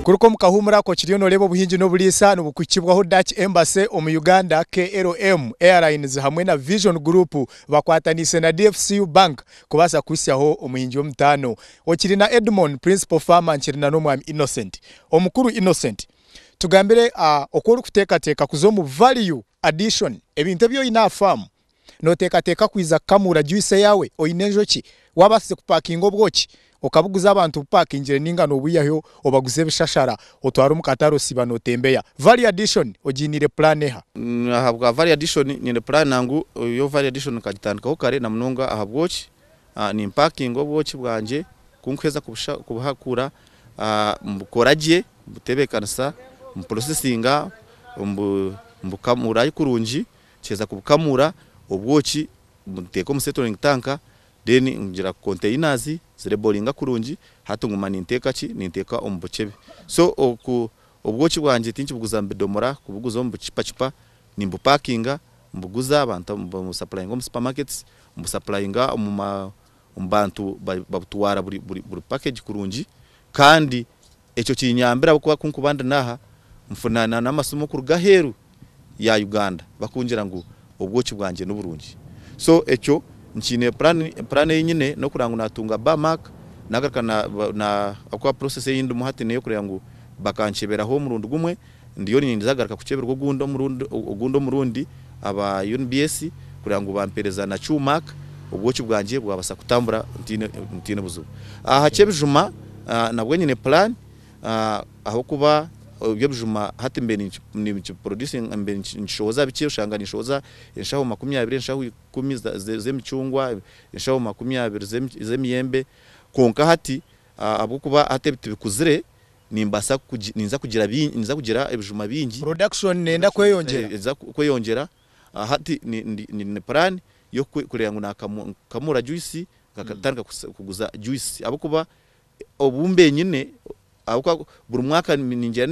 Kuruko mukahumura ko kiriyo no lebo buhinji no bulisa no bukukibwaho Dutch Embassy mu Uganda KLM Airlines hamwe na Vision Group bakwatanise na DFCU Bank kubasa kwisyaho omuhinji omutano okirina Edmond Principal Farmer nkirina no mwami Innocent omukuru Innocent tugambire okuru kuteka kuzo mu value addition ebintu byo ina farm no teka kwiza kamura juice yawe oyinejoki wabase kupakinga obwoki okabuguza abantu parkingire ninga no buyayo obaguze bishashara otwara umukataro siba no tembeya value addition ojinire plan eha ahabwa value addition nyine plan nangu yo value addition kagitandikaho kare na munonga ahabwoki ni parking obwoki bwanje kunkweza kubahakura mbukoraje butebekanisa mprocessinga mbukamura yikurunji cheza kubukamura obwoki muteko musettling tanka then ngira containers zire bolinga kurunji hatunguma ninteka ninteka ombuchebe so obwoki bwanje tinki buguza mbedomora kubuguza ombuchipa nimbu parkinga mbuguza abantu mu supplying mu supermarkets mu supplyinga mu bantu babutwara buri package kurunji kandi echo kinyambira kuba kunkubanda naha mfunana n'amasomo kurugaheru ya Uganda bakungira ngo obwoki bwanje n'uburunji so echo nchine plan yinyine no kurangu natunga bamak nagaraka na akwa process yindi muhati neyo kugira ngo bakanchebera ho murundi gumwe ndiyo nindizagaraka kucheberwa gundo murundi aba UNBS kugira ngo bampereza na chumak obwoki bwanje bwabasa kutambura ntine buzu hachebijuma nabwo nyine plan aho kuba ibyo bijuma hati mbere ni producing mbere nshoza bike ushanga nishoza inshaho 20 inshaho 10 zemicungwa inshaho 20 zemiyembe konka hati abo kuba atebite bikuzire nimbasa ninza kugira ibijuma bingi production nenda kweyongera hati ni plan yo kureba ngo nakamura juice gakatanga kuguza juice abo kuba obumbe nyine abuka buri mwaka ninjira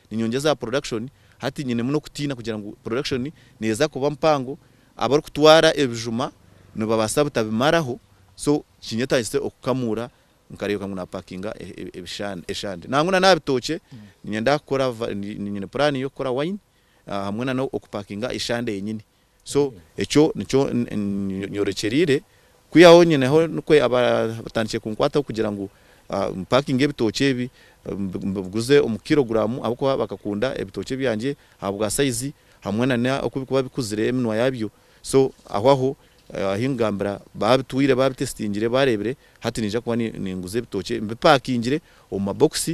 ninyongeza production hati nyine muno kutina kugira ngo production neza kuba mpango abari kutwara ebijuma no babasa butabimaraho so kinyetayise okukamura nkareka ngo na parkinga eshande nanguna nabitoke ninyenda gukora nyine plan yo gukora wine hamwe na okuparkinga eshande yenyine so echo nico nyorecherire kuyaho nyine ho nko abatandike kunkwata kugira ngo parking ebitoke ebi mbuguze kilogramu abako bakakunda ebitoke byanje habwa size hamwe na okubikuba bikuzire eminwa yabyo so aho hingambira babituire babitestingire barebere hati ninja kuba ninguze ebitoke mbipakingire mu box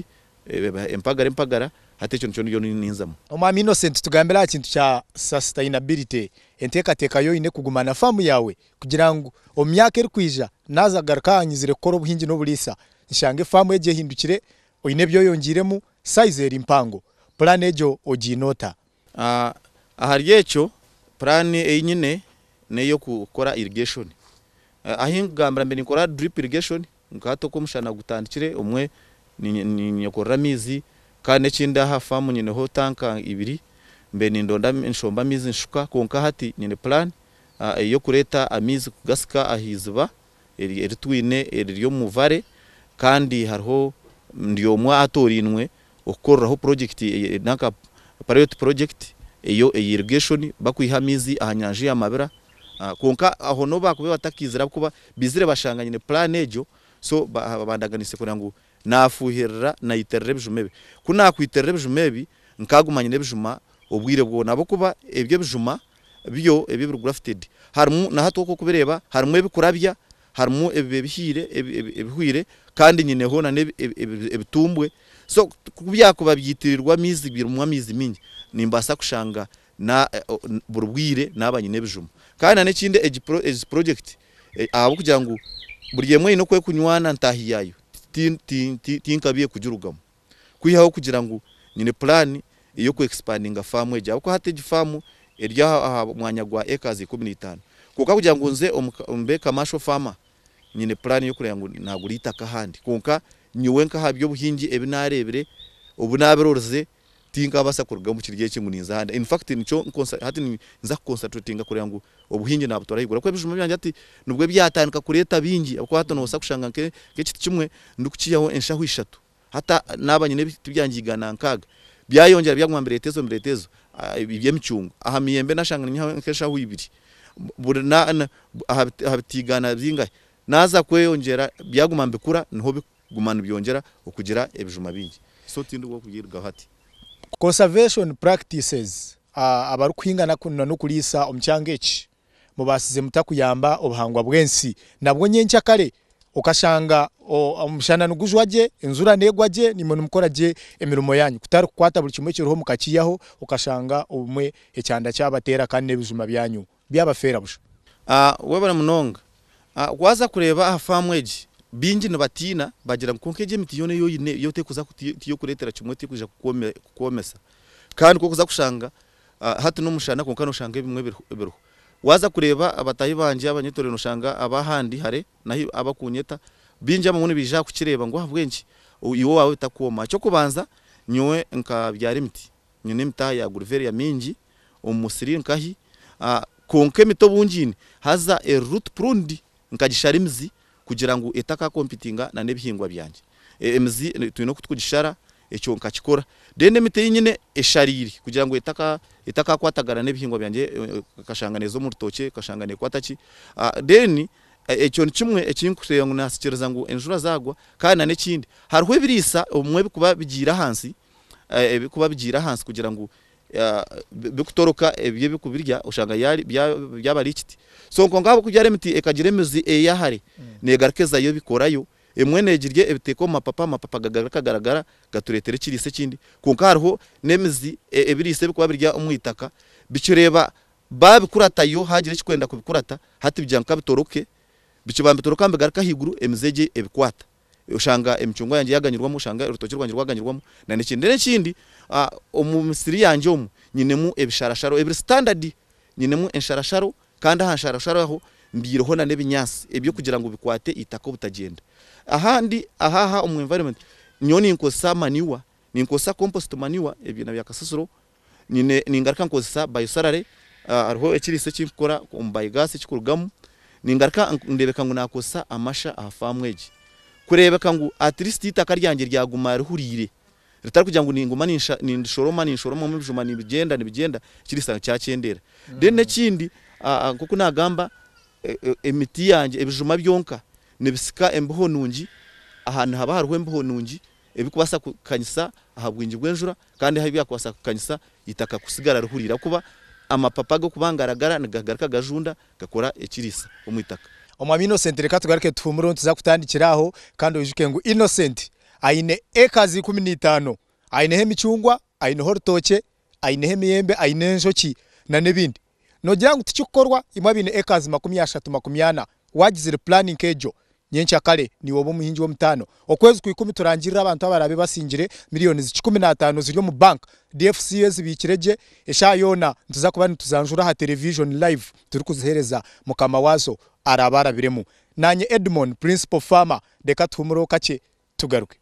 empagara hati cyo niyo ninzamo omwami Innocent tugambira ikintu cya sustainability enteka yo ine kugumana famu yawe kugira ngo omyaka eri kwija nazagaruka anyizire koro buhingi no bulisa nshange famu eje hindukire oyine byo yongiremu size eri mpango plan ejo oginota ahari yecho plan eyinyine neyo gukora irrigation ahingambira mbe nikora drip irrigation ngato ko mushana gutandikire umwe ni nyokora mizi kane kinda ha famu nyine ho tanka ibiri mbe nindonda nshomba mizi nshuka konka hati nyine plan yo kureta amizi kugasika ahizuba eri twine eri yo muvare kandi hariho ndiyo mwa atorinwe okoraho project naka pilot project iyo irrigation bakwihamizi ahanyanje y'amabera konka aho no bakube batakizira kuba bizire bashanga nyine plan ejo so bandaganise kugira ngo nafuhirira na iterre bijumebe kuna kwiterre bijumebe nkagumanye nebijuma obwire bwo nabo kuba ebyo bijuma byo ebibru grafted harmu na hato ko kubireba harmu ebikurabya harmu ebihwire kandi nyine ho na ebitumbwe so kubyakuba byitirirwa mizi birumwa mizi mingi nimbasa kushanga na burubwire nabanyine bijuma kandi na kinde project abo kugira ngo buriye mwe no kwe kunywana ntahiyayo tinkabiye kujurugamo kwihaho kugira ngo nyine plan iyo ku expandinga farm eje uko hateje farm erya mwanya gwa acres 15 kuko kugira ngo nze ombe commercial farmer nyine plan yo kurya ngo nagurita kahandi konka nyuwe nka habyo buhingi ebinarebere obunaberoroze tinka basa kuruga mu kirye cy'inguninza handa in fact nico hati nza concentrating kurya ngo obuhingi nabutora higura ko bijuma byanje ati nubwo byatanika kureta bingi uko hato no basa kushanga ke kiti kimwe ndukuciyaho enshaho 3 hata nabanyine tubyangigana nkaga byayongera byaguma mberetezo ibyemicungu aha miyembe nashanga nkesha huibiri burana ahabitigana byingahe naza kweyongera byaguma mbikura niho bigumana byongera okugira ebijuma bingi so tindi wo kugirwa hati conservation practices abarukwingana kunna no kulisa omcyangechi mubasize mutakuyamba obuhangwa bwensi nabwo nyencha kale ukashanga omushana nugujwaje enzura negwaje nimwe mukoraje emirumo yanyu kutari kukwata buli kimwe kiroho mukakiyaho ukashanga obumwe ecyanda cyabatera kandi nebijuma byanyu byabafera busha webara munonga waza kureba afamweji bingi nabatina bagira nkonkeje miti yone yote kuza kutiyo kuretera kimwe kuja kukomesa kandi ko kuza kushanga hatu no mushana konkano shanga bimwe biruho waza kureba abatayi banje abanyetore no shanga abahandi hare nahi abakunyeta binja mu bija kukireba ngo havwenki iwo wawe takoma cyo kubanza nyowe nka byari miti nyine mita ya gurveri ya mingi umusiri nkahi konke mito bungine haza root prundi nkagisharimizi kugira ngo etaka competinga na nebihingwa byanje emzi tuyino kutugishara ecyo nkakikora dende mite nyine eshariri kugira ngo etaka kwatagara nebihingwa byanje kashanganezo mu rutoke kashangane kwataki deni ecyo kimwe ekinkureyo nasikiriza ngo enjura zagwa kandi na nekindi hariho birisa umwe bikuba bigira hansi kugira ngo bikutoroka ebye bikubirya ushanga yari byabarikiti so ngabo kujyare miti ekagire mizi eyahari negarekeza yo bikorayo emwe negirye ebiteko mapapa gagaragara gaturetere kirise kindi kunka hariho nemizi ebirise bikuba birya umwitaka bicureba babikuratayo hagire kikwenda kubikurata hati byanka bitoroke bicibambitoroka mbegaraka higuru emizege ebikwata ushanga emicungo yanje yaganyirwamo ushanga urutoki rwanje rwaganyirwamo na nekindi omumisiri yanje omu nyinemu ebisharasharo every standard nyinemu ensharasharo kandi ahansharasharo aho mbiroho na nebinyasi ebyo kugira ngo bikwate itako butagenda ahandi ahaha environment nyoni nkosa maniwa ninkosa compost maniwa ebyo nabyakasasuro nyine ningaraka nkosa biosalare ariho ekirise kinkora biogas kikurugamo ningaraka ndebeka ngo nakosa amasha afamweji kurebeka ngo at least itaka ryange ryaguma rihurire ritari kugira ngo ninguma nishoroma mu bijuma nibigenda kirisanga cyacyendera dene kindi kuko nagamba emiti yange ebijuma byonka nebisika embuho nungi ahantu haba hariho embuho nungi ebikubasa kukanyisa ahabwingi bwenjura kandi habi yakwasa kukanyisa itaka kusigara rihurira kuba amapapa go kubangaragara nagagaraka gajunda gakora ekirisa umwitaka omwami Innocent reka tugaruke tufumuro tuzakutandikiraho kandi ujuke ngo Innocent aine ekazi 15 aine hemicungwa aine horutoke aine hemiyembe aine njoki na nebindi nogira ngo tukikorwa imwe bine ekazi 30 wagizire planning kejo nyencha kale ni wobo muhinji wo mutano okwezi ku 10 turangirira abantu abarabe basingire miliyoni 15 ziryo mu bank DFCS bikireje esha yona ntuza kuba ntuzanjura ha television live turi kuzihereza mukama wazo arabara biremu nanye Edmond principal farmer deka tumuro kake tugaruke